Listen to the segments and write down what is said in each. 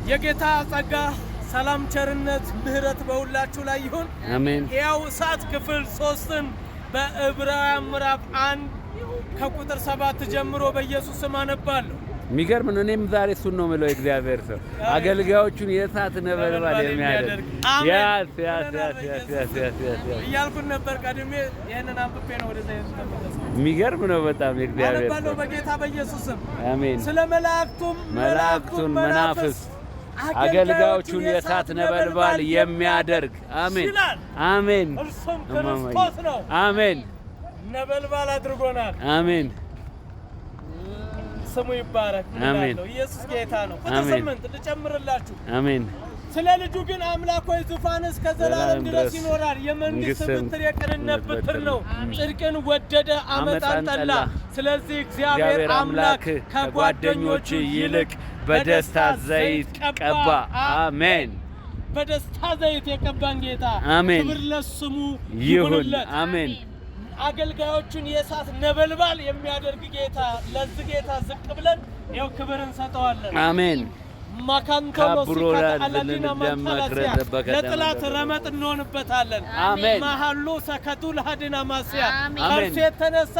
የጌታ ጸጋ ሰላም ቸርነት ምህረት በሁላችሁ ላይ ይሁን አሜን። ያው እሳት ክፍል 3ን በዕብራውያን ምዕራፍ 1 ከቁጥር 7 ጀምሮ በኢየሱስ ስም አነባለሁ። የሚገርም ነው። እኔም ዛሬ እሱን ነው የምለው። እግዚአብሔር ሰው አገልጋዮቹን የእሳት ነበልባል የሚያደርግ እያልኩን ነበር ቀድሜ ይሄንን አንብቤ ነው ወደዛ የተመለስኩት። የሚገርም ነው በጣም የእግዚአብሔር ሰው አነባለሁ በጌታ በኢየሱስ ስም አሜን። ስለ መላእክቱን መናፍስት አገልጋዮቹን የእሳት ነበልባል የሚያደርግ አሜን አሜን። እርሱም ክርስቶስ ነው። አሜን። ነበልባል አድርጎናል። አሜን። ስሙ ይባረክ። አሜን። ኢየሱስ ጌታ ነው። ቁጥር 8 ልጨምርላችሁ። አሜን። ስለ ልጁ ግን አምላክ ሆይ ዙፋን እስከ ዘላለም ድረስ ይኖራል። የመንግስት በትር የቅንነት በትር ነው። ጽድቅን ወደደ አመፃን ጠላ። ስለዚህ እግዚአብሔር አምላክ ከጓደኞች ይልቅ በደስታ ዘይት ቀባ። አሜን። በደስታ ዘይት የቀባን ጌታ ክብር ለስሙ ይሁንለት። አሜን። አገልጋዮቹን የእሳት ነበልባል የሚያደርግ ጌታ ለዚህ ጌታ ዝቅ ብለን ይኸው ክብር እንሰጠዋለን። አሜን። ማካንቶሎሲካት አላዲና ማታላሲያ ለጥላት ረመጥ እንሆንበታለን። አሜን። ማሃሉ ሰከቱ ለሃዲና ማሲያ ከእርሱ የተነሳ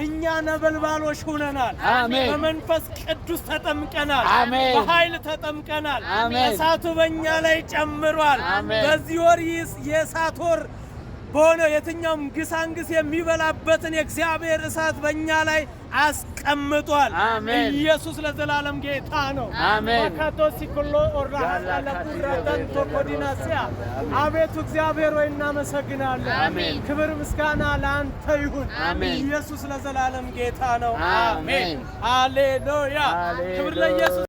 እኛ ነበልባሎች ሆነናል። አሜን። በመንፈስ ቅዱስ ተጠምቀናል። አሜን። በኃይል ተጠምቀናል። አሜን። እሳቱ በእኛ ላይ ጨምሯል። በዚህ ወር የእሳት ወር በሆነ የትኛውም ግሳንግስ የሚበላበትን የእግዚአብሔር እሳት በእኛ ላይ አስቀምጧል። አሜን። ኢየሱስ ለዘላለም ጌታ ነው። አሜን። ማካቶሲኩሎ ኦራሃላላኩራታንቶ ኮዲናሲያ አቤቱ እግዚአብሔር ሆይ እናመሰግናለን። አሜን። ክብር ምስጋና ለአንተ ይሁን። አሜን። ኢየሱስ ለዘላለም ጌታ ነው። አሜን። ሃሌሉያ። ክብር ለኢየሱስ